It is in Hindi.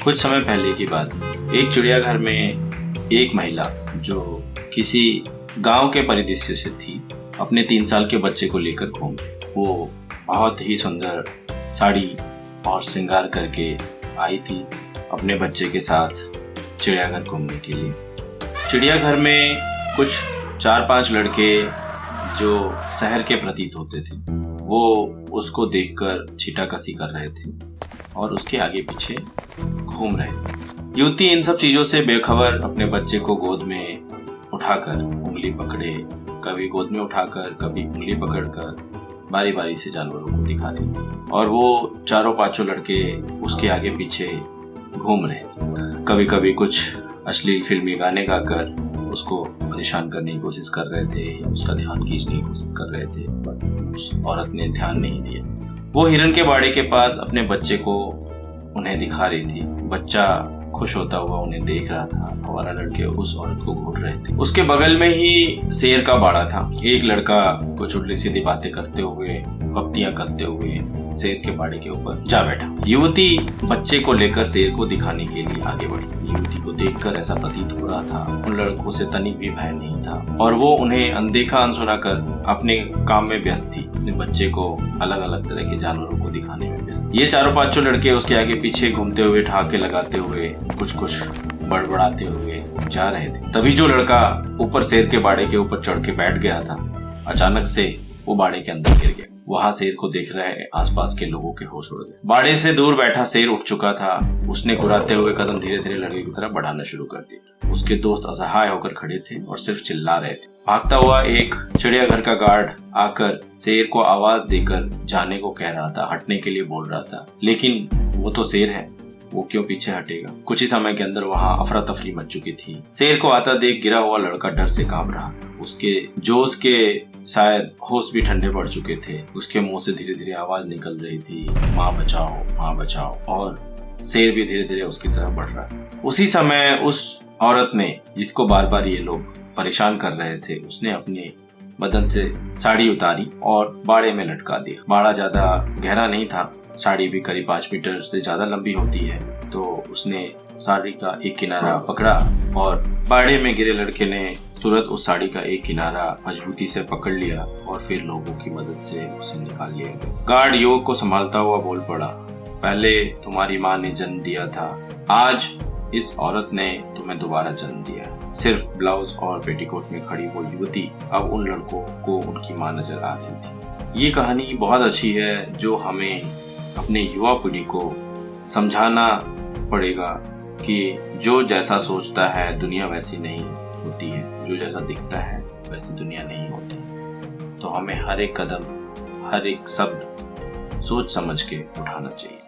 कुछ समय पहले की बात, एक चिड़ियाघर में एक महिला जो किसी गांव के परिदृश्य से थी, अपने 3 साल के बच्चे को लेकर घूम। वो बहुत ही सुंदर साड़ी और श्रृंगार करके आई थी अपने बच्चे के साथ चिड़ियाघर घूमने के लिए। चिड़ियाघर में कुछ 4-5 लड़के जो शहर के प्रतीत होते थे, वो उसको देखकर छींटाकशी कर रहे थे और उसके आगे पीछे घूम रहे थे। युवती इन सब चीजों से बेखबर अपने बच्चे को गोद में उठाकर उंगली पकड़े, कभी गोद में उठाकर कभी उंगली पकड़कर बारी बारी से जानवरों को दिखा रही थी और वो 4-5 लड़के उसके आगे पीछे घूम रहे थे। कभी कभी कुछ अश्लील फिल्मी गाने गाकर उसको परेशान करने की कोशिश कर रहे थे, उसका ध्यान खींचने की कोशिश कर रहे थे, पर उस औरत ने ध्यान नहीं दिया। वो हिरन के बाड़े के पास अपने बच्चे को उन्हें दिखा रही थी। बच्चा खुश होता हुआ उन्हें देख रहा था और लड़के उस औरत को घूर रहे थे। उसके बगल में ही शेर का बाड़ा था। एक लड़का कुछ उल्टी सीधी बातें करते हुए, पत्तियां कसते हुए शेर के बाड़े के ऊपर जा बैठा। युवती बच्चे को लेकर शेर को दिखाने के लिए आगे बढ़ी। युवती को देखकर ऐसा प्रतीत हो रहा था उन लड़कों से तनिक भी भय नहीं था और वो उन्हें अनदेखा अनसुना कर अपने काम में व्यस्त थी, अपने बच्चे को अलग अलग तरह के जानवरों को दिखाने में व्यस्त। ये 4-5 लड़के उसके आगे पीछे घूमते हुए, ठहाके लगाते हुए, कुछ बड़बड़ाते हुए जा रहे थे। तभी जो लड़का ऊपर शेर के बाड़े के ऊपर चढ़ के बैठ गया था, अचानक से वो बाड़े के अंदर गिर गया। वहां शेर को देख रहे आसपास के लोगों के होश उड़ गए। बाड़े से दूर बैठा शेर उठ चुका था। उसने गुर्राते हुए कदम धीरे धीरे लड़के की तरफ बढ़ाना शुरू कर दिया। उसके दोस्त असहाय होकर खड़े थे और सिर्फ चिल्ला रहे थे। भागता हुआ एक चिड़ियाघर का गार्ड आकर शेर को आवाज देकर जाने को कह रहा था, हटने के लिए बोल रहा था, लेकिन वो तो शेर है, वो क्यों पीछे हटेगा। कुछ ही समय के अंदर वहां अफरा तफरी मच चुकी थी। शेर को आता देख गिरा हुआ लड़का डर से कांप रहा था। उसके जोश के शायद होश भी ठंडे पड़ चुके थे। उसके मुंह से धीरे धीरे आवाज निकल रही थी, माँ बचाओ, माँ बचाओ, और शेर भी धीरे धीरे उसकी तरफ बढ़ रहा था। उसी समय उस औरत ने, जिसको बार बार ये लोग परेशान कर रहे थे, उसने अपने बदन से साड़ी उतारी और बाड़े में लटका दिया। बाड़ा ज्यादा गहरा नहीं था, साड़ी भी करीब 5 मीटर से ज्यादा लंबी होती है, तो उसने साड़ी का एक किनारा पकड़ा और बाड़े में गिरे लड़के ने तुरंत उस साड़ी का एक किनारा मजबूती से पकड़ लिया और फिर लोगों की मदद से उसे निकाल लिया गया। गार्ड युवक को संभालता हुआ बोल पड़ा, पहले तुम्हारी माँ ने जन्म दिया था, आज इस औरत ने तुम्हें दोबारा जन्म दिया। सिर्फ ब्लाउज और पेटीकोट में खड़ी वो युवती अब उन लड़कों को उनकी माँ नजर आ रही थी। ये कहानी बहुत अच्छी है, जो हमें अपने युवा पीढ़ी को समझाना पड़ेगा कि जो जैसा सोचता है दुनिया वैसी नहीं होती है, जो जैसा दिखता है वैसी दुनिया नहीं होती। तो हमें हर एक कदम, हर एक शब्द सोच समझ के उठाना चाहिए।